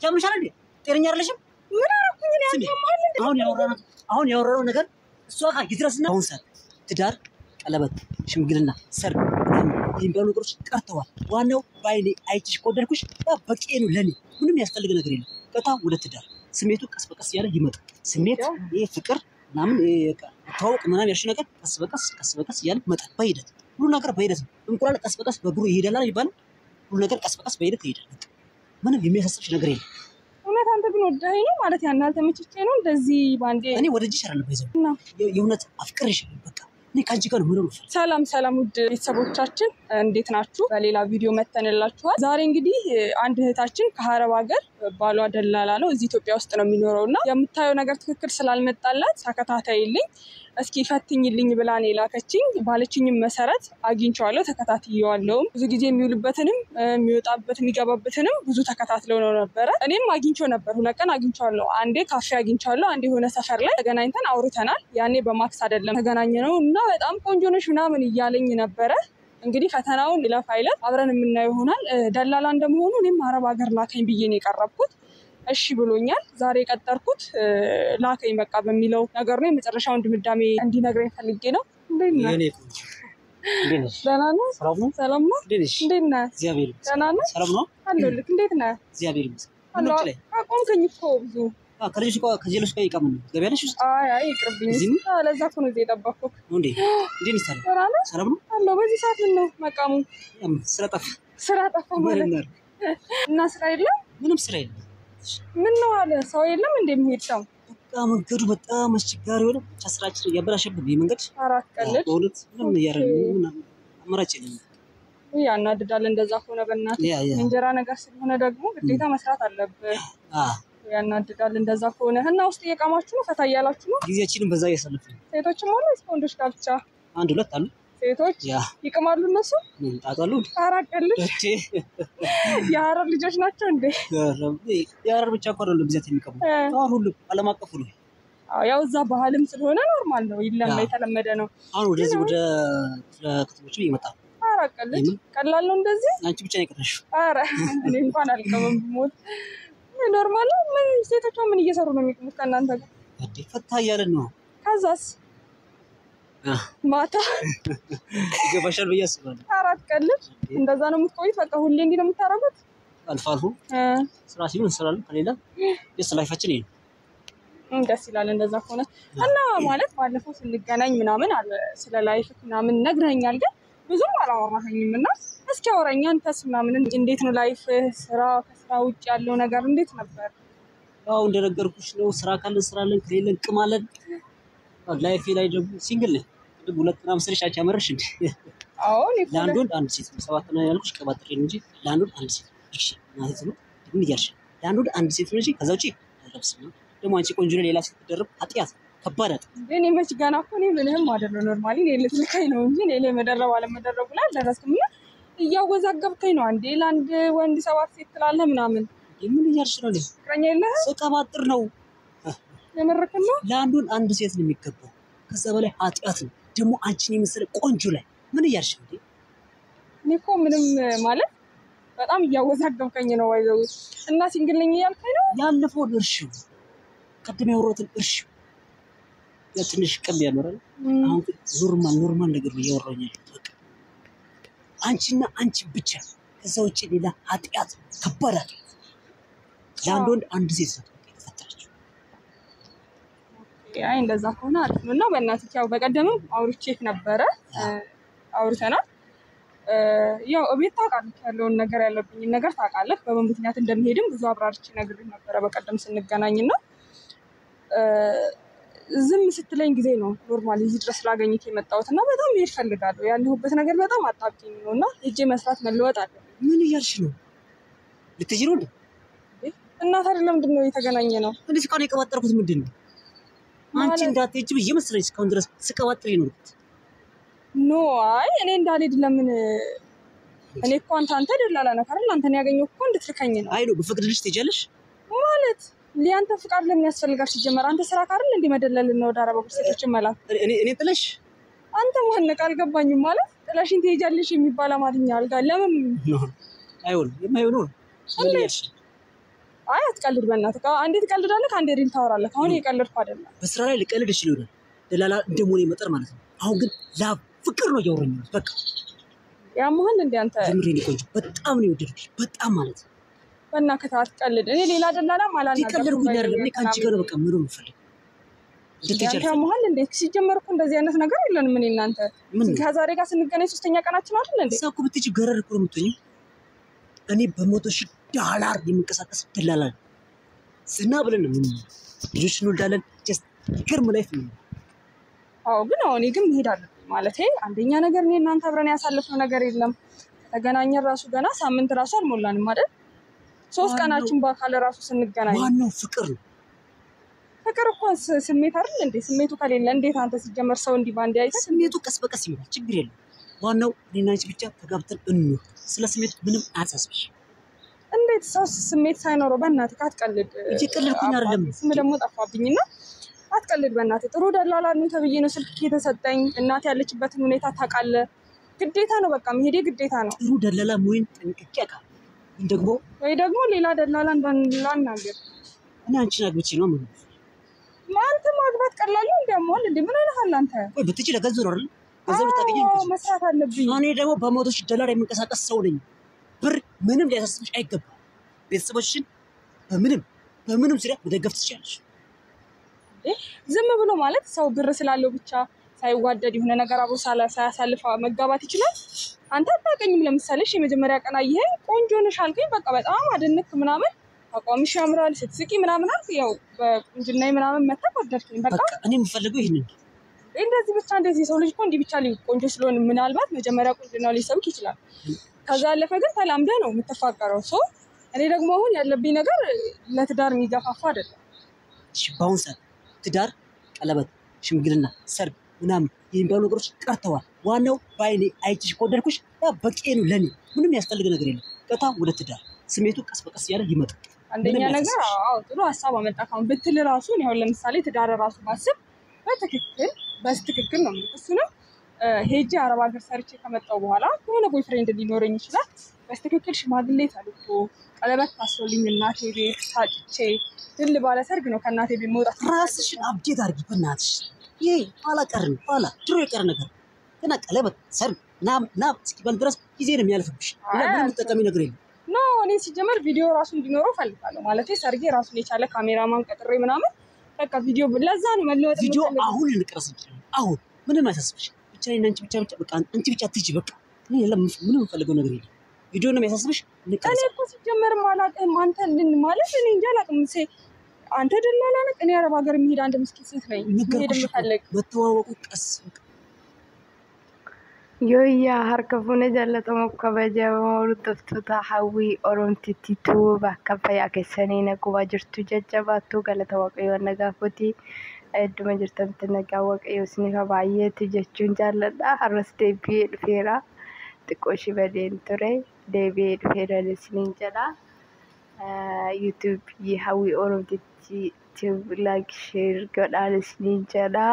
ጃምሻል እንዴ ጤነኛ አይደለሽም ምን አረኩኝ እኔ አሁን ያወራነው ነገር እሷ ጋር ይድረስና አሁን ሰዓት ትዳር ቀለበት ሽምግልና ሰርግ የሚባሉ ነገሮች ቀርተዋል ዋናው ባይኔ አይጭሽ ቆደልኩሽ በቂ ነው ለኔ ምንም ያስፈልግ ነገር የለም ቀጣ ወደ ትዳር ስሜቱ ቀስ በቀስ ያለ ይመጣ ስሜት ይሄ ፍቅር ምናምን ታውቅ ምናምን ያልሽ ነገር ቀስ በቀስ ያለ መጣ በሂደት ሁሉ ነገር በሂደት እንቁላል ቀስ በቀስ በእግሩ ይሄዳል ይባላል ሁሉ ነገር ቀስ በቀስ በሂደት ይሄዳል ምንም የሚያሳስብሽ ነገር የለም እውነት አንተ ግን ወደኸኝ ነው ማለት ያን አልተመችቼ ነው እንደዚህ ባንዴ እኔ ወደጅሽ አይደለም ባይዘው የእውነት አፍቅርሽ በቃ እኔ ካንቺ ጋር ነው ምንም ሰላም ውድ ቤተሰቦቻችን እንዴት ናችሁ በሌላ ቪዲዮ መተንላችኋል ዛሬ እንግዲህ አንድ እህታችን ከሐረብ ሀገር ባሏ ደላላ ነው እዚህ ኢትዮጵያ ውስጥ ነው የሚኖረውና የምታየው ነገር ትክክል ስላልመጣላት ተከታታይልኝ እስኪ ፈትኝልኝ ብላ ነው የላከችኝ ባለችኝ መሰረት አግኝቻለሁ ተከታትየዋለሁ ብዙ ጊዜ የሚውልበትንም የሚወጣበት የሚገባበትንም ብዙ ተከታትለው ነው ነበር እኔም አግኝቻው ነበር ሁለት ቀን አግኝቻለሁ አንዴ ካፌ አግኝቻለሁ አንዴ ሆነ ሰፈር ላይ ተገናኝተን አውርተናል ያኔ በማክስ አይደለም ተገናኘነው እና በጣም ቆንጆ ነሽ ምናምን እያለኝ ነበር እንግዲህ ፈተናውን ለፋይለት አብረን የምናየው ይሆናል ደላላ እንደመሆኑ እኔም ሐረብ ሀገር ላከኝ ብዬ ነው የቀረብኩት እሺ ብሎኛል ዛሬ ቀጠርኩት ላከኝ በቃ በሚለው ነገር ነው የመጨረሻውን ድምዳሜ እንዲነግረኝ ፈልጌ ነው እንዴት ነህ ሰላም ነው እንዴት ነህ እግዚአብሔር ሰላም ነው አለሁልህ እንዴት ነህ እግዚአብሔር ይመስገን አቆምከኝ እኮ ብዙ ከጀለሽ ጋር ይቀመጥ ገበያለሽ ውስጥ አይ ይቅርብኝ ለዛ እኮ ነው የጠበቅኩት እንዴ ሰላም ነው አለው በዚህ ሰዓት ምን ነው መቃሙ ስራ ጠፋ ማለት እና ስራ የለም ምንም ስራ የለም ምን ነው አለ ሰው የለም እንደሚሄድው በቃ መንገዱ በጣም አስቸጋሪ ሆነ ስራችን ያበላሽብን የመንገድ አራት ቀልድ በእውነት ምንም ያረጋግጥ አማራጭ የለም ያናድዳል እንደዛ ሆነ በእናትህ እንጀራ ነገር ስለሆነ ደግሞ ግዴታ መስራት አለብህ ያናድዳል እንደዛ ሆነ እና ውስጥ እየቃማችሁ ነው ፈታ እያላችሁ ነው ጊዜያችንን በዛ እያሳለፍን ሴቶችም አሉ ወንዶች ጋር ብቻ አንድ ሁለት አሉ ሴቶች ይቅማሉ እነሱ ታጣሉ አራቀልሽ የሐረር ልጆች ናቸው እንዴ የሐረር ብቻ እኮ አይደለም ብዛት የሚቀሙ አሁን ሁሉ ዓለም አቀፍ ነው ያው እዛ ባህልም ስለሆነ ኖርማል ነው የተለመደ ነው አሁን ወደዚህ ወደ ከተሞች ይመጣ አራቀልሽ ቀላል ነው እንደዚህ አንቺ ብቻ ነው የቀረሽው አረ እኔ እንኳን አልቀመም ሞት ኖርማል ነው ምን ሴቶች ምን እየሰሩ ነው የሚቀሙት ከእናንተ ጋር አዲ ፈታ እያለን ነው ከዛስ ማታ ይገባሻል ብዬ አስባለሁ አራት ቀልድ እንደዛ ነው የምትቆዩት በቃ ሁሌ እንዲህ ነው የምታረጉት አልፎ ስራ ሲሆን እንሰራለን ከሌላ የስላይፋችን ይሄ ደስ ይላል እንደዛ ሆነ እና ማለት ባለፈው ስንገናኝ ምናምን አለ ስለ ላይፍ ምናምን ነግረኛል ግን ብዙም አላወራኸኝም እና እስኪ አውራኝ አንተስ ምናምን እንዴት ነው ላይፍ ስራ ከስራ ውጭ ያለው ነገር እንዴት ነበር አው እንደነገርኩሽ ነው ስራ ካለን ስራለን ከሌለን ቅማለን ላይፍ ላይ ደግሞ ሲንግል ነኝ ሁለት ምናምን ስልሻች ያመረሽ እንዴ አዎ ለአንዱን አንድ ሴት ሰባት ነው ያልኩሽ ቀባጥሬ ነው እንጂ ለአንዱን አንድ ሴት እሺ ማለት ነው ምን ይያርሽ ለአንዱን አንድ ሴት ነው እንጂ ከዛው እጪ አልለብስም ደግሞ አንቺ ቆንጆ ነው ሌላ ሴት ተደርብ አጥያት ከባድ እኔ መች ጋና እኮ እኔ ምንም አይደለም ኖርማሊ እኔ ልትልከኝ ነው እንጂ እኔ መደረብ አለመደረቡ ላይ አልደረስኩም እያወዛገብከኝ ነው አንዴ ለአንድ ወንድ ሰባት ሴት ትላለህ ምናምን ምን ይያርሽ ነው ፍቅረኛ የለህ ስቀባጥር ነው የመረከና ለአንዱን አንድ ሴት ነው የሚገባው ከዛ በላይ አጥያት ነው ደግሞ አንቺን የመሰለ ቆንጆ ላይ ምን ይያርሽ ነው እኔ እኮ ምንም ማለት በጣም እያወዛገብከኝ ነው ወይዘው እና ሲንግል ነኝ ያልከኝ ነው ያለፈው እርሺው ቀደም ያወራሁትን እርሺው ትንሽ ቀም ያኖራል አሁን ኖርማል ነገር ነው ያወራኛል በቃ አንቺና አንቺ ብቻ ከዛ ውጪ ሌላ ኃጢያት ከባድ ለአንድ ወንድ አንድ ሴት ነው የተፈጠረችው አይ እንደዛ ከሆነ አሪፍ ነው እና በእናትህ ያው በቀደምም አውርቼክ ነበረ አውርተናል ያው እቤት ታውቃለህ ያለውን ነገር ያለብኝን ነገር ታውቃለህ በምን ምክንያት እንደምሄድም ብዙ አብራርቼ ነግሬህ ነበረ በቀደም ስንገናኝና ዝም ስትለኝ ጊዜ ነው ኖርማሊ እዚህ ድረስ ላገኝክ የመጣሁትና በጣም መሄድ ፈልጋለሁ ያለሁበት ነገር በጣም አጣብቂኝ ነውና እጄ መስራት መለወጥ አለ ምን ይያርሽ ነው ልትጂ ነው እንዴ እና ታዲያ ለምንድን ነው የተገናኘ ነው እንዴ እስካሁን የቀባጠርኩት ምንድን ነው አንቺ እንዳትሄጂ ብዬ መሰለኝ እስካሁን ድረስ ስቀባጥር ይኖርኩት ኖ አይ እኔ እንዳልሄድ ለምን እኔ እኮ አንተ ደላላ ነህ አይደል አንተን ያገኘው እኮ እንድትልከኝ ነው አይ ነው በፍቅድልሽ ትሄጃለሽ ማለት ሊያንተ ፍቃድ ለምን ያስፈልጋል ሲጀመር አንተ ስራ ካርል እንዴ መደለል ነው ወደ አረብ ሴቶችን መላክ እኔ ጥለሽ አንተ ማንነቅ አልገባኝም ማለት ጥለሽን ትሄጃለሽ የሚባል አማርኛ አልጋ ለምን ነው አይሆን የማይሆን ነው አይ አትቀልድ በእናትህ አንዴ ትቀልዳለህ አንዴ ሪል ታወራለህ አሁን የቀለድኩ አይደለም በስራ ላይ ልቀልድ ይችላል ደላላ እንደሞኔ መጠር ማለት ነው አሁን ግን ፍቅር ነው ያወራኝ በቃ ያማህል እንደ አንተ ዝምሬን ቆንጆ በጣም ነው የወደድኩሽ በጣም ማለት ነው በእናትህ አትቀልድ እኔ ሌላ ደላላ ማላና ይቀልድኩኝ አይደለም እኔ ካንቺ ጋር በቃ ምንም ፈልግ ያማህል እንደ ሲጀመር እኮ እንደዚህ አይነት ነገር የለንም ምን እናንተ ከዛሬ ጋር ስንገናኝ ሶስተኛ ቀናችን አይደል እንዴ ሰው ብትጂ ገረር እኮ የምትሆኚ እኔ $100,000 የምንቀሳቀስ ደላላ ዝና ብለን ነው ልጆች እንወልዳለን ጀስት ግርም ላይፍ ነው አዎ ግን አሁን ግን እሄዳለሁ ማለት አንደኛ ነገር እኔ እናንተ አብረን ያሳለፍነው ነገር የለም ተገናኘን ራሱ ገና ሳምንት ራሱ አልሞላንም አይደል 3 ቀናችን በአካል ራሱ ስንገናኝ ዋናው ፍቅር ነው ፍቅር እኮ ስሜት አይደል እንዴ ስሜቱ ከሌለ እንዴት አንተ ሲጀመር ሰው እንዲህ ባንዴ አይተህ ስሜቱ ቀስ በቀስ ይመጣል ችግር የለም ዋናው እኔና አንቺ ብቻ ተጋብተን እንኖር ስለ ስሜቱ ምንም አያሳስብሽ እንዴት ሰው ስሜት ሳይኖረው በእናትህ አትቀልድ እጂ ቀልድኩኝ አይደለም ስም ደግሞ ጠፋብኝና አትቀልድ በእናትህ ጥሩ ደላላ ነው ተብዬ ነው ስልክ የተሰጠኝ እናት ያለችበትን ሁኔታ ታውቃለህ ግዴታ ነው በቃ መሄዴ ግዴታ ነው ጥሩ ደላላ ሞይን ጠንቅቄ አውቃለሁ ግን ደግሞ ወይ ደግሞ ሌላ ደላላ እንዳናገር እና አንቺን አግብቼ ነው ምን ማንተ ማግባት ቀላል ነው እንደማል እንዴ ምን አለሃል አንተ ወይ ብትጂ ለገንዘብ ነው አይደል ገንዘብ ታገኘኝ መስራት አለብኝ እኔ ደግሞ $100,000 የምንቀሳቀስ ሰው ነኝ ብር ምንም ሊያሳስብሽ አይገባም ቤተሰቦችሽን በምንም ዙሪያ መደገፍ ትችላለሽ ዝም ብሎ ማለት ሰው ብር ስላለው ብቻ ሳይዋደድ የሆነ ነገር አብሮ ሳያሳልፍ መጋባት ይችላል አንተ አታውቅኝም ለምሳሌ የመጀመሪያ ቀን አየኸኝ ቆንጆ ነሽ አልከኝ በቃ በጣም አደነክ ምናምን አቋምሽ ያምራል ስትስቂ ምናምን አልክ ያው በቁንጅናዬ ምናምን መጣ ወደድከኝ በቃ እኔ የምፈልገው ይሄንን እንደዚህ ብቻ እንደዚህ ሰው ልጅ እኮ እንዲህ ብቻ ቆንጆ ስለሆነ ምናልባት መጀመሪያ ቁንጅናው ሊሰብክ ይችላል ከዛ አለፈ ግን ተላምደ ነው የምትፋቀረው ሰው እኔ ደግሞ አሁን ያለብኝ ነገር ለትዳር የሚገፋፋ አይደለም እሺ ባሁን ሰዓት ትዳር ቀለበት ሽምግልና ሰርግ ምናምን የሚባሉ ነገሮች ቀርተዋል ዋናው ባይኔ አይቺሽ ቆደርኩሽ በቂ ነው ለኔ ምንም ያስፈልግ ነገር የለም ቀጣ ወደ ትዳር ስሜቱ ቀስ በቀስ ያለ ይመጣል አንደኛ ነገር አዎ ጥሩ ሐሳብ አመጣ ካሁን ብትል ራሱ ነው ለምሳሌ ትዳር ራሱ ማስብ በትክክል ነው እሱንም ሄጄ አረብ ሀገር ሰርቼ ከመጣው በኋላ የሆነ ቦይፍሬንድ ሊኖረኝ ይችላል በትክክል ሽማግሌ ተልኮ ቀለበት ታስሮልኝ እናቴ ቤት ታጭቼ ድል ባለ ሰርግ ነው ከእናቴ ቤት መውጣት ራስሽን አብዴት አድርጊ በእናትሽ ይሄ ኋላ ቀር ነው ኋላ ድሮ የቀረ ነገር ገና ቀለበት ሰርግ ናም እስኪባል ድረስ ጊዜ ነው የሚያልፍብሽ ምንም ተጠቃሚ ነገር የለም ኖ እኔ ሲጀመር ቪዲዮ ራሱ እንዲኖረው ፈልጋለሁ ማለት ሰርጌ ራሱን የቻለ ካሜራማን ቀጥሬ ምናምን በቃ ቪዲዮ ለዛ ነው መለወጥ ቪዲዮ አሁን እንቀርጽ እንችላለን አሁን ምንም አይሳስብሽ ብቻ አንቺ ብቻ በቃ አንቺ ብቻ ትጂ በቃ እኔ ምንም ፈልገው ነገር የለም ቪዲዮ ነው የሚያሳስብሽ እኔ እኮ ሲጀመር ማላውቅም አንተ ማለት እኔ እንጃ አላውቅም አንተ ደላላ ነህ እኔ አረብ ሀገር የሚሄድ አንድ ምስኪን ሴት ነኝ ነገርኩሽ መተዋወቁ ቀስ Yoyyaa harka fuunee jaallatamuuf kabajamoo hordoftoota hawwii Oromtiituu bakka fayyaa keessanii nagubaa jirtu jajjabaattuu galata waaqayyoon nagaafuuti idduma jirtanitti nagaa waaqayyoo isiniif baay'eetu jechuun jaalladha har'as deebi'ee dhufeera xiqqoo ishii badeen ture deebi'ee dhufeera isiniin jedha yuutuubii hawwii Oromtiituu laayik sheer godhaan isiniin jedha.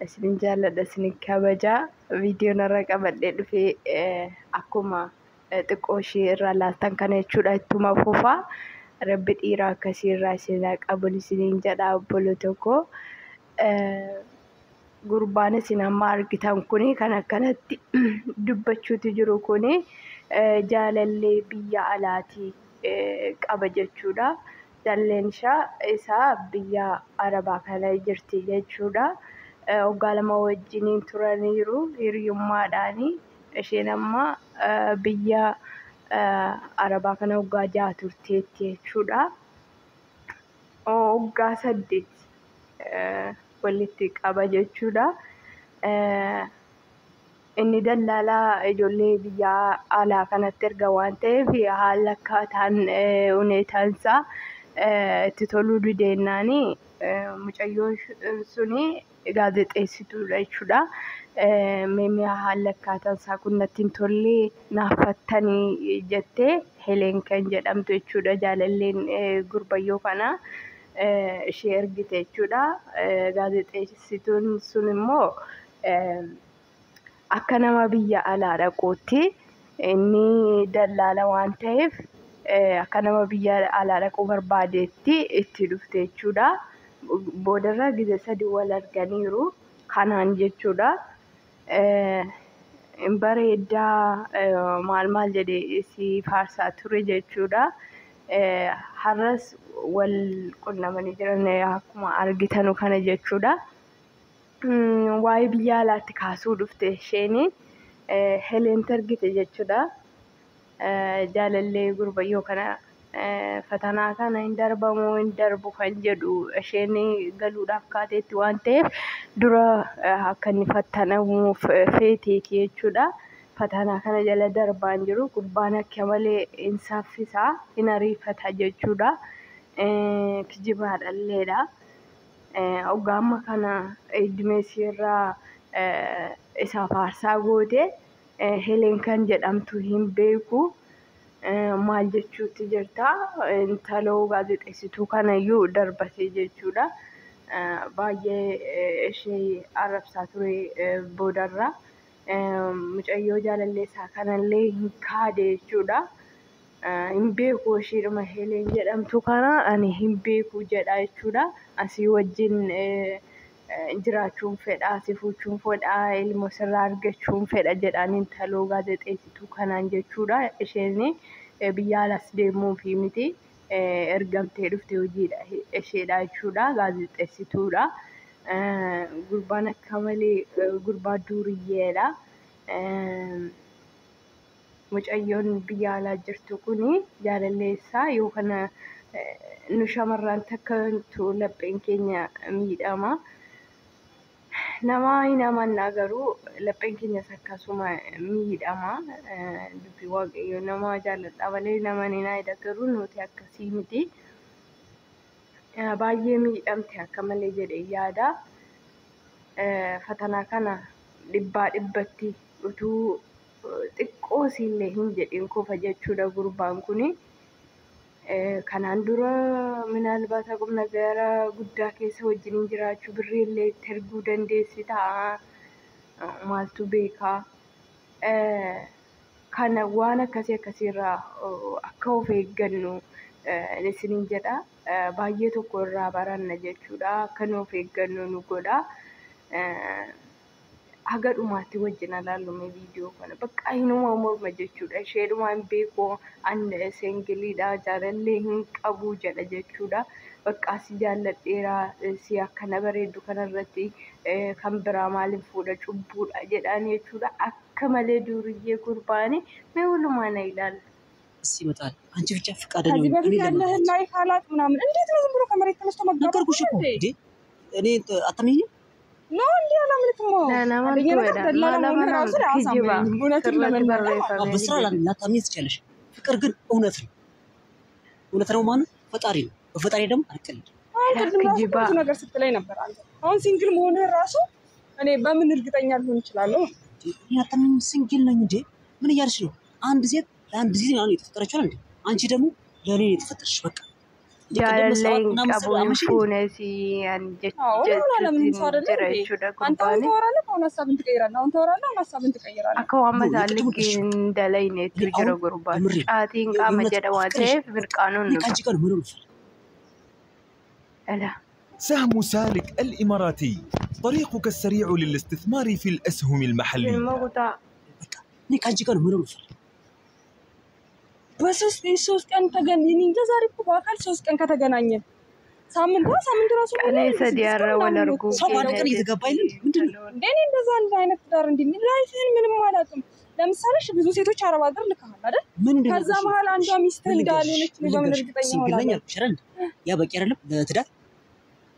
Isiniin jaalladha isiniin kabajaa viidiyoon irra qabadhee dhufee akkuma xiqqoo ishee irraa laaltan kana jechuudha ittuma fufaa rabbi dhiiraa akkasii irraa isin qabuun isiniin jedha obbolo tokko gurbaan isin amma argitan kuni kan akkanatti dubbachuutu jiru kuni jaalallee biyya alaatii qaba jechuudha jaalalleen isaa biyya arabaa kana jirti jechuudha. Ogaalama wajjiniin turaniiru hiriyummaadhaani isheen amma biyya arabaa kana waggaa 6 turteetti jechuudha. Waggaa 8 walitti qaba jechuudha. Inni dallaalaa ijoollee biyya alaa kanatti erga waan ta'eef haala akkaataan huneetaansaa itti toluu dideennaani mucayyoon suni gaazexeessituudha jechuudha. Meemee haala akkaataan isaa kun natti hin tolle naafattanii jettee Heleen kan jedhamtu jechuudha. Jaalalleen gurbayyoo kana ishee ergite jechuudha. Gaazexeessituun sun immoo akka nama biyya alaa dhaquutti inni dallaala waan ta'eef akka nama biyya alaa dhaquu barbaadeetti itti dhufte jechuudha. Boodarra gisa sadii wal arganiiru kanaan jechuudha. Bareedaa maal jedhee si faarsaa ture jechuudha. Har'as wal qunnamanii jiran akkuma argitanu kana jechuudha. Waa'ee biyya alaatti kaasuu dhufte isheen Heleent argite jechuudha. Jaalallee gurbayyoo kana fatanaa kana hin darbamu hin darbu kan jedhu isheen galuudhaaf kaateetti waan ta'eef dura akka inni fattanamuuf feeteeti jechuudha. Fatanaa kana jala darbaan jiru gurbaan akka malee hin saffisaa hin ariifata jechuudha. Kijibaadhalleedha. Ogaamma kana idmeesirraa isa faarsaa goote Heleen kan jedhamtu hin beeku. Maal jechuutti jirta intaloo gaazexeessituu kanayyuu darbate jechuudha. Baay'ee ishee arrabsaa ture boodarra. Mucayyoo jaalalleessaa kanallee hin kaade jechuudha. Hin beeku isheedhuma Heleen jedhamtu kana ani hin beeku jedha jechuudha. Asii wajjin jiraachuun fedha, si fuuchuun fedha, ilmoo sirraa argachuun fedha jedhaan intaloo gaazexeessituu kanaan jechuudha. Isheen biyya alas deemuufi miti ergamtee dhufte hojiidha isheedha jechuudha. Gaazexeessituudha. Gurbaan akka malee gurbaa duuriyyeedha. Mucayyoon biyya alaa jirtu kuni jaalalleessaa yookaan nu shamarran takkantu lapheen keenya miidhama. Nama hin amanna garuu lapheen keenyas akkasuma miidhama. Dubbii waaqayyoo nama jaalladha malee nama hin aayida garuu nuti akkasii miti. Baay'ee miidhamte akka malee jedhee yaada. Fatanaa kana dhibbaa dhibbatti utuu xiqqoo isiillee hin jedhin qofa jechuudha gurbaan kuni. Kanaan dura minaalbaata qubna gara guddaa keessa wajjin jiraachuu birriillee itti erguu dandeessi ta'a. Maaltu beekaa. Kana waan akkasiirraa akka of eeggannu isiniin jedha. Baay'ee tokko irraa baranna jechuudha. Akka nu of eeggannu nu godha. Haga dhumaatti wajjin ilaallume viidiyoo kana bakka hinuma morma jechuudha. Isheedhuma hin beeku seengiliidha jaalallee hin qabu jedha jechuudha. Bakka si jaalladheera si akkana bareeddu kanarratti kan biraa maaliif fuudha cubbuudha jedhaan jechuudha. Akka malee duuriyyee gurbaani mee walumaa na ilaalla. ይመጣል አንቺ ብቻ ፍቃደኛ ከዚህ በፊት ያለህን ላይፍ አላውቅም ምናምን እንዴት ነው ዝም ብሎ ከመሬት ተነስቶ መጋባት? ነገርኩሽ እኮ እንዴ እኔ አታምኚኝም? ነው እንዴ አላምልክም። በስራ ላታምኚኝ ትችያለሽ። ፍቅር ግን እውነት ነው። እውነት ነው ማለት ፈጣሪ ነው። በፈጣሪ ደግሞ አልቀልድም። ብዙ ነገር ስትለኝ ነበር አንተ። አሁን ሲንግል መሆንህ ራሱ እኔ በምን እርግጠኛ ልሆን እችላለሁ? ያታምኚኝ ሲንግል ነኝ እንዴ? ምን እያልሽ ነው? አንድ ሴት ለአንድ ጊዜ ነው የተፈጠረችው እንዴ? አንቺ ደግሞ ለኔ የተፈጠርሽ በቃ jaalalleen qabuun fuunesi akka waan masaalliqii hin dalayneetu jira gurbaan caatiin qaama jedha waan ta'eef mirqaanuun nu سهم سالك الإماراتي طريقك السريع للاستثمار في الأسهم المحلية በሶስት ቀን ተገናኘን እንጂ ዛሬ እኮ በአካል 3 ቀን ከተገናኘን ሳምንት ራሱ ሰዲያራ ወለርጉ ሰው ባለቀን እየተገባይል ምንድነው እንዴ? እንደዛ አይነት ዳር እንዲህ ላይፍን ምንም አላውቅም። ለምሳሌ ብዙ ሴቶች አረብ ሀገር ልከሃል አይደል? ከዛ መሀል አንዷ ሚስት እንዳልሆነች ነው በምን እርግጠኛ ሆናለሁ? ያ በቂ አይደለም ለትዳር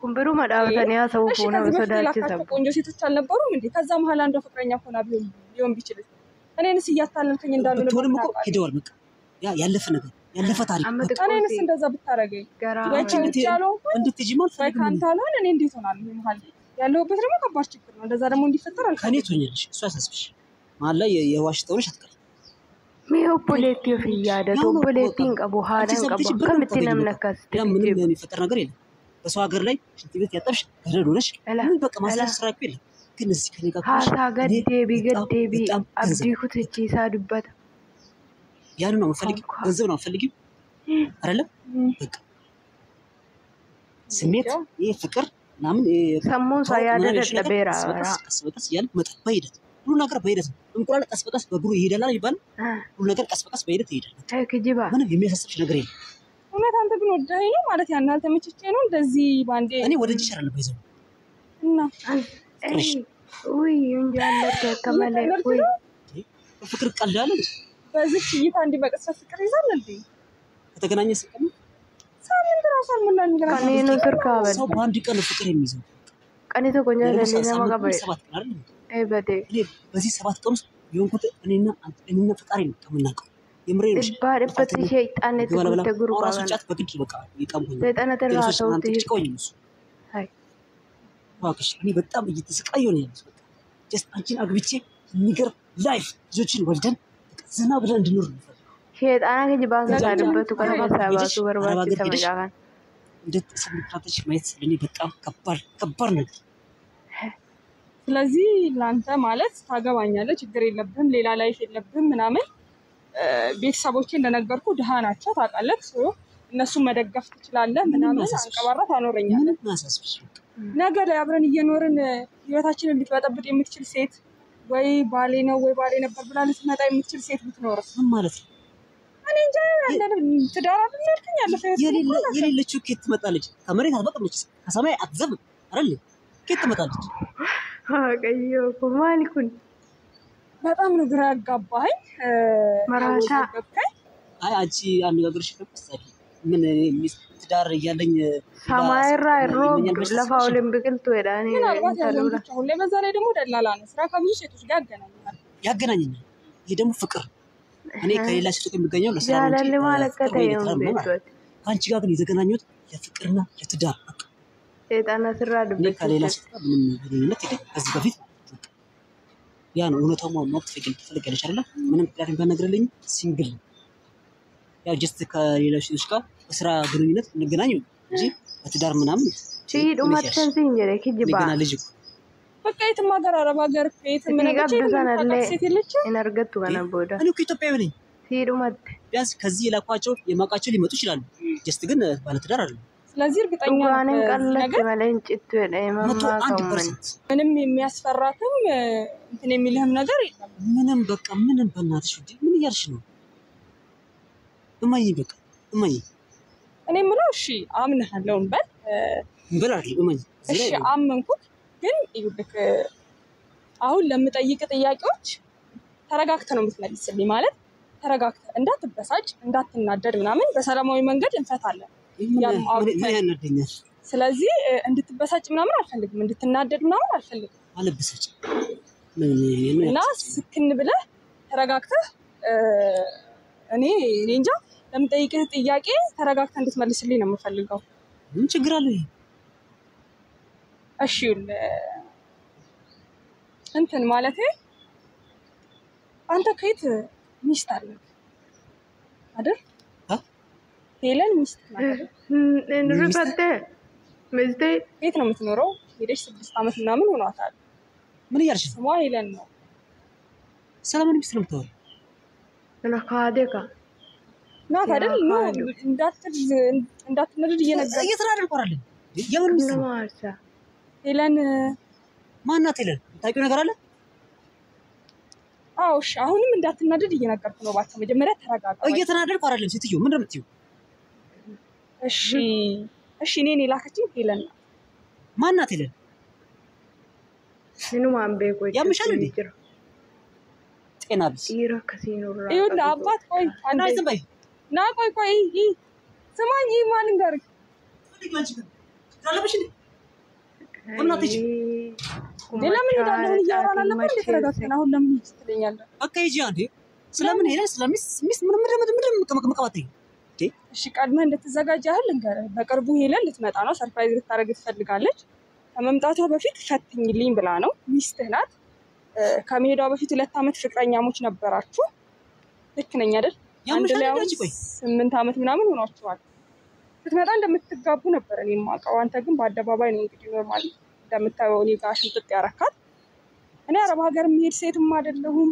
ኩምብሩ ማዳውተን ያ ሰው ሆነ ወሰዳች ሰው ቆንጆ ሴቶች አልነበሩም እንዴ? ከዛ መሀል አንዷ ፍቅረኛ ሆና ቢሆን ቢችል እኔንስ እያታለልከኝ እንዳልሆነ ቶንም እኮ ሄደዋል በቃ ያለፈ ነገር ያለፈ ታሪክ እኔንስ እንደዛ ብታረገኝ ወጭንት ያለው እንድትጂ ማለት ካንታለን እኔ እንዴት ሆናል? መሀል ያለውበት ደግሞ ከባድ ችግር ነው። እንደዛ ደግሞ እንዲፈጠር አልከኝ ከኔ ትሆኛለሽ እሱ አሳስብሽ ማለ የዋሽተውሽ አትቀር ሚኦፖሌቲ ፍያደ ቶፖሌቲን ቀቡ ሃዳን ቀቡ ከምትነም ነካስ ምንም የሚፈጠር ነገር የለም። በሰው ሀገር ላይ ሽንት ቤት ያጠብሽ ተረዶነሽ ምን በቃ ማሰራ ስራ እኮ የለም። ግን እዚህ ከኔ ጋር ሃታ ገዴቢ አብዲ ኩትቺ ሳዱበት ያን ነው ፈልጊ ገንዘብ ነው ፈልጊ አይደለም በቃ ስሜት ይሄ ፍቅር ምናምን ሰሞን ሳያደደ ለቤራ ቀስ በቀስ እያለ መጣ በሂደት ሁሉ ነገር በሂደት እንቁላል ቀስ በቀስ በእግሩ ይሄዳል ይባላል ሁሉ ነገር ቀስ በቀስ በሂደት ይሄዳል ከጂባ ምንም የሚያሳስብሽ ነገር የለም እውነት አንተ ግን ወደኸኝ ነው ማለት ያን አልተመቸቼ ነው እንደዚህ ባንዴ እኔ ወደጅሽ አይደለም ባይዘው እና ውይ እንጃለ ከመለ ውይ ፍቅር ቀልዳለ በዚህ እይታ እንዲህ በቅጽበት ፍቅር ይዛል እንዴ ከተገናኘ ስቀም ሳምንት ራሱ ምናምን ነገር ቀኔ ነው ትርካበል ሰው በአንድ ቀን ፍቅር የሚይዘው ቀኔ ተቆኛ ለሌላ ማጋበረ ሰባት ቀን አይደል በዴ በዚህ 7 ቀን ውስጥ የሆንኩት እኔና ፈጣሪ ነው ከምናቀው የምሬ ነው ባረበት ሸይጣን ተጉሩ ራሱ ጫት በግድ በቃ ይቀምኩኝ ሰይጣን ተራሰው አይ ዋክሽ እኔ በጣም እየተሰቃየሁ ነው ያለው በቃ ጀስት አንቺን አግብቼ የሚገርም ላይፍ ልጆችን ወልደን ዘና ብለን እንድኖር ነው ሸይጣን ከጅባን ካለበት ከረባሳባቱ በርባቲ ተመጫጋን እንዴት ሰምታተሽ ማየት ለኔ በጣም ከባድ ነው ስለዚህ ላንተ ማለት ታገባኛለህ ችግር የለብህም ሌላ ላይፍ የለብህም ምናምን ቤተሰቦቼ እንደነገርኩ ድሃ ናቸው ታውቃለህ እነሱን መደገፍ ትችላለህ ምናምን አንቀባራት አኖረኛለህ ነገ ላይ አብረን እየኖርን ህይወታችንን ልትበጠብጥ የምትችል ሴት ወይ ባሌ ነው ወይ ባሌ ነበር ብላ ልትመጣ የምትችል ሴት ብትኖርስ ምን ማለት ነው እኔ እንጃ ትዳር አድርገኝ ያለፈ የሌለችው ኬት ትመጣለች ከመሬት አትበቅልች ከሰማይ አትዘብ አይደል ኬት ትመጣለች አቀዮ ኮማሊኩን በጣም ነው ግራ ያጋባኝ መራታ አይ አንቺ አነጋገርሽ ከፈሰደ ምን ትዳር እያለኝ ሰማይራ ሮብ ለፋውልን ብቅልቱ ወዳኔ ታሉላ ሁሌ በዛ ላይ ደግሞ ደላላ ነው ስራ ከብዙ ሴቶች ጋር ያገናኘኛል ይሄ ደግሞ ፍቅር እኔ ከሌላ ሴቶች የሚገኘው ለስራ ነው ያለለ ማለከተ ነው አንቺ ጋር ግን የተገናኙት ለፍቅርና ለትዳር በቃ ሰይጣን ስራ ድብቅ ከሌላ ሴት ጋር ምንም ግንኙነት የለም ከዚህ በፊት ያ ነው እውነታው ማወቅ ትፈልጋለች አይደል ምንም ፕላን ባነግረልኝ ሲንግል ያው ጀስት ከሌላ ሴቶች ጋር በስራ ግንኙነት እንገናኝ እንጂ በትዳር ምናምን ሲዱ ማተን ሲንጀረ ከጅባ ገና ልጅ በቃ የትም ሀገር አረብ ሀገር የትም ነገር ሴት የለችም እነርገቱ ገና ቦዳ እኔ እኮ ኢትዮጵያዊ ነኝ ሲዱ ማተ ቢያንስ ከዚህ የላኳቸው የማውቃቸው ሊመጡ ይችላሉ ጀስት ግን ባለትዳር አይደለም ስለዚህ እርግጠኛ ነኝ ቀለች መለንጭት ማማካው ምንም የሚያስፈራክም እንትን የሚልህም ነገር የለም ምንም በቃ ምንም በእናትሽ ምን እያልሽ ነው እማዬ በቃ እማዬ እኔ የምለው እሺ አምንሃለሁ እንበል አይደል እማዬ እሺ አመንኩት ግን ይልክ አሁን ለምጠይቅ ጥያቄዎች ተረጋግተህ ነው የምትመልስልኝ ማለት ተረጋግተህ እንዳትበሳጭ እንዳትናደድ ምናምን በሰላማዊ መንገድ እንፈታለን ምን ያናደኛል ስለዚህ እንድትበሳጭ ምናምን አልፈልግም እንድትናደድ ምናምን አልፈልግም አልበሳጭ እና ስክን ብለህ ተረጋግተህ እኔ እንጃ ለምጠይቅህ ጥያቄ ተረጋግተህ እንድትመልስልኝ ነው የምፈልገው ምን ችግር አለው እሺ እንትን ማለት አንተ ከየት ሚስት አለ አይደል ሄለን ሚስት ማለት እንርፈተ መስቴ ቤት ነው የምትኖረው ሄደሽ 6 አመት ምናምን ሆኗታል ምን እያልሽ ስሟ ሄለን ነው ሰላማዊ ሚስት ነው የምታወሪው ለካዴካ ናት አይደል ነው እንዳትነድድ እየተናደድኩ አይደለም የምን ሚስት ነው ሄለን ማናት ሄለን ታውቂው ነገር አለ አዎ እሺ አሁንም እንዳትናደድ እየነገርኩ ነው ባታ መጀመሪያ ተረጋጋ እየተናደድኩ አይደለም ሴትዮ ምንድን ነው የምትይው እሺ እኔን የላከችኝ ሄለን ናት ማናት ሄለን ምኑ ማንቤ ቆይ ያምሻል እንዴ ጤና ቢስ ይረከሲኖራ ይሁን አባት ቆይ አንዴ ዝም በይ ና ቆይ ስማኝ ማን እንገርክ ታለብሽ እንዴ እናትሽ ለምን ሄዳለሁ እያወራን ነበር ተረጋግተን አሁን ለምን ትለኛለህ በቃ ሂጂ አንዴ ስለምን ሄለን ስለሚስ ምንም መቀባጠይ እሺ ቀድመህ እንድትዘጋጅ ያህል እንገርህ በቅርቡ ሄለን ልትመጣ ነው ሰርፕራይዝ ልታደርግ ትፈልጋለች ከመምጣቷ በፊት ፈትኝልኝ ብላ ነው ሚስትህ ናት ከመሄዷ በፊት 2 አመት ፍቅረኛሞች ነበራችሁ ልክ ነኝ አይደል አንድ ላይ 8 አመት ምናምን ሆኗችኋል ስትመጣ እንደምትጋቡ ነበር እኔ የማውቀው አንተ ግን በአደባባይ ነው እንግዲህ ኖርማል እንደምታየው እኔ ጋር ሽንጥጥ ያረካት እኔ አረብ ሀገር የሚሄድ ሴትም አይደለሁም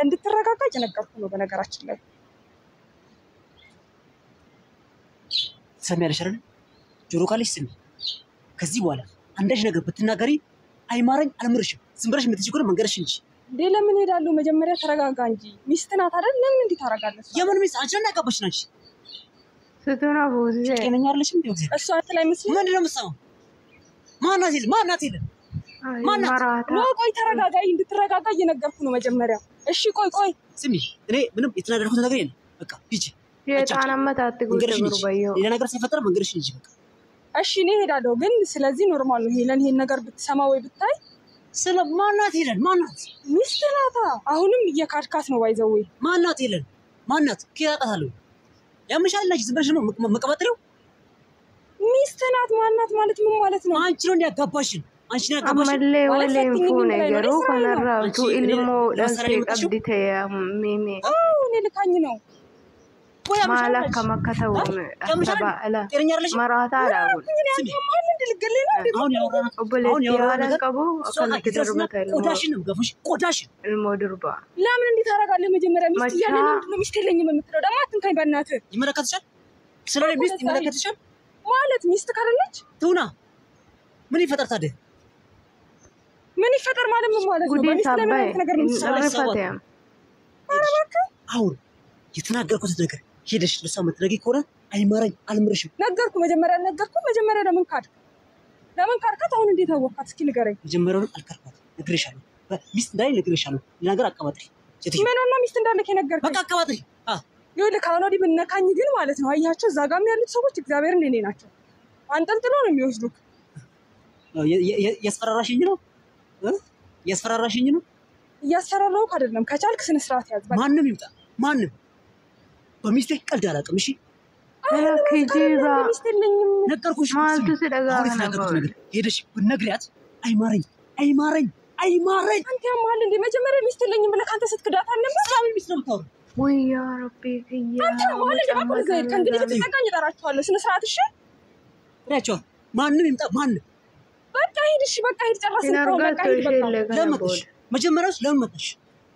እንድትረጋጋጭ ነገርኩ ነው በነገራችን ላይ ትሰሚያለሽ አይደል ጆሮ ካለሽ ስሚ ከዚህ በኋላ አንዳች ነገር ብትናገሪ አይማረኝ አልምርሽም ዝም ብለሽ የምትይው ከሆነ መንገርሽ እንጂ ለምን ሄዳለሁ መጀመሪያ ተረጋጋ እንጂ ሚስት ናት አይደል ለምን እንዴ ታረጋለሽ የምን ሚስት አንቺ ነሽ ያጋባሽ ነሽ ስትሆነ ቦዜ ጤነኛ አይደለሽም እንዴ እሷ አትላይ መስሎኝ ምንድን ነው የምትሰማው ማናት ይል ማራታ ቆይ ተረጋጋ እንድትረጋጋ እየነገርኩ ነው መጀመሪያ እሺ ቆይ ስሚ እኔ ምንም የተናገርኩት ነገር የለም በቃ ሂጂ የጣናመት አትጉት ተብሩባየው ሌላ ነገር ሳይፈጠር መንገርሽ እንጂ በቃ እሺ እኔ ሄዳለሁ ግን ስለዚህ ኖርማል ነው ሄለን ይሄን ነገር ብትሰማ ወይ ብታይ ማናት ይለን ማናት ሚስት ናታ አሁንም እየካድካት ነው ባይዘው ማናት ይለን ማናት ከያጣታለሁ ያምሻል ነሽ ዝም ብለሽ ነው መቀበጥሪው ሚስት ናት ማናት ማለት ምን ማለት ነው አንቺ ነው ያጋባሽን አንቺ ነው ያጋባሽን አመለ ወለም ፉ ነገሩ ከነራቱ ኢልሞ ዳንስ ቀብዲተ ሜሜ እኔ ልካኝ ነው ማላ ከመከተው አሰባላ ጤነኛ አይደለሽ ማራታ አላው ማን እንድልገለኝ ነው አሁን ያወራነው ነገር ቀቡ ከነከተርበታ ቆዳሽን ነው ገፉሽ ቆዳሽን ልሞድርባ ለምን እንዴ ታረጋለህ መጀመሪያ ሚስት ያለ ነው ሚስት የለኝም የምትለው ደግሞ አትንካኝ በእናትህ ይመለከትሻል ስለኔ ሚስት ይመለከትሻል ማለት ሚስት ካለች ትውና ምን ይፈጠር ታዲያ ምን ይፈጠር ማለት ምን ማለት ነው በሚስት ላይ ምን ነገር ነው ሰራፈታም አሁን የተናገርኩት ነገር ሄደሽ ለሰው መትረጊ ከሆነ አይማረኝ አልምርሽም ነገርኩ መጀመሪያ ለምን ካድካት አሁን እንዴት አወቃት እስኪ ንገረኝ መጀመሪያውን አልካድኳት ነግሬሻለሁ ሚስት እንዳይ ነግሬሻለሁ ነገር አቀባጥሪ ምን ሆነ ሚስት እንዳለከ ነገርኩ በቃ አቀባጥሪ ይኸውልህ ካሁን ወዲህ ብነካኝ ግን ማለት ነው አያቸው እዛ ጋርም ያሉት ሰዎች እግዚአብሔርን እኔ ናቸው አንጠልጥሎ ነው የሚወስዱክ ያስፈራራሽኝ ነው እያስፈራራሁህ አይደለም ከቻልክ ስነ ስርዓት ያዝ ማንም ይምጣ ማንም በሚስቴ ቀልድ አላውቅም እሺ ከጂባ ነገርኩሽ ማልቱ ስለጋራ ነገር ሄደሽ ብትነግሪያት አይማረኝ አንተ ያማል እንዴ መጀመሪያ ሚስት የለኝም ብለህ አንተ ስትክዳት አልነበር ሰላም ሚስት ነው የምታወራው ወይ ያ ረቢ ከያ አንተ ማለት ነው ዘይድ ከእንግዲህ ብትጠጋኝ እጠራችኋለሁ ስነ ስርዓት እሺ ያቸው ማንም ይምጣ ማንም በቃ ሂድ እሺ በቃ ሂድ ጨረስን በቃ ሂድ በቃ ለምን መጀመሪያውስ ለምን መጣሽ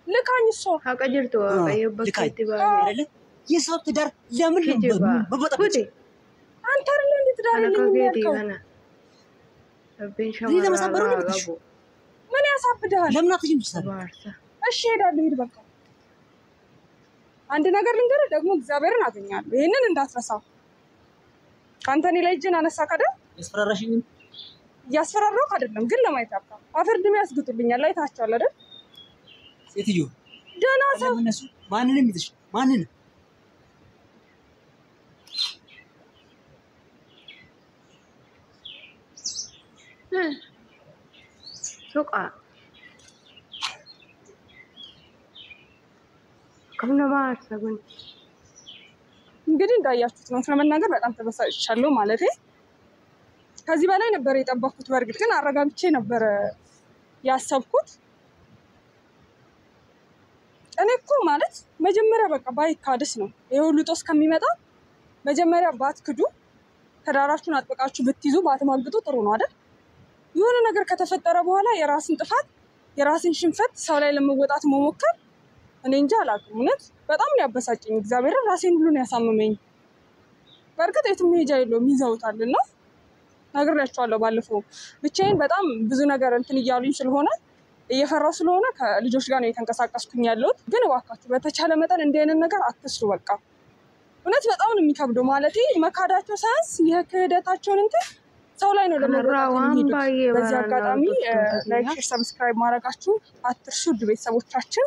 ልካኝ እሷ አቀጅርቱ አየበት ይባል አይደለ የሰው ትዳር ለምን በበጣበጭ አንተ አይደል እንዴ ትዳር የለኝም ያልከው ረቢን ለመሰበሩ ነው ምን ያሳብዳል ለምን አትይም ይችላል እሺ ሄዳለሁ ሂድ በቃ አንድ ነገር ልንገርህ ደግሞ እግዚአብሔርን አገኛለሁ ይሄንን እንዳትረሳው ካንተ እኔ ላይ እጅን አነሳ ካደ ያስፈራራው አይደለም ግን ለማየት አጣ አፈርድም ያስግጡልኛል አይታችኋል አይደል ሴትዮ ደና ሰው እነሱ ማንንም ይዘሽ ማንንም ሱቃ ከምነ ማርሰጉን እንግዲህ እንዳያችሁት ነው ስለመናገር በጣም ተበሳጭቻለሁ ማለት ከዚህ በላይ ነበር የጠበቅኩት በርግጥ ግን አረጋግቼ ነበር ያሰብኩት እኔ እኮ ማለት መጀመሪያ በቃ ባይካድስ ነው የሁሉ ጦስ ከሚመጣ መጀመሪያ ባትክዱ ተዳራችሁን አጥብቃችሁ ብትይዙ ባትማግጡ ጥሩ ነው አይደል የሆነ ነገር ከተፈጠረ በኋላ የራስን ጥፋት የራስን ሽንፈት ሰው ላይ ለመወጣት መሞከር እኔ እንጃ አላውቅም እውነት በጣም ያበሳጨኝ እግዚአብሔር ራሴን ሁሉ ነው ያሳመመኝ በርግጥ የትም ሄጃ የለውም ይዘውታልና ነግሬያቸዋለሁ ባለፈው ብቻዬን በጣም ብዙ ነገር እንትን እያሉኝ ስለሆነ እየፈራሁ ስለሆነ ከልጆች ጋር ነው የተንቀሳቀስኩኝ ያለሁት ግን እባካችሁ በተቻለ መጠን እንዲህ አይነት ነገር አትስሩ በቃ እውነት በጣም ነው የሚከብደው ማለት መካዳቸው ሳያንስ የክህደታቸውን እንትን ሰው ላይ ነው ለመወጣት የሚሄዱት በዚህ አጋጣሚ ላይክ ሰብስክራይብ ማድረጋችሁ አትርሱ ቤተሰቦቻችን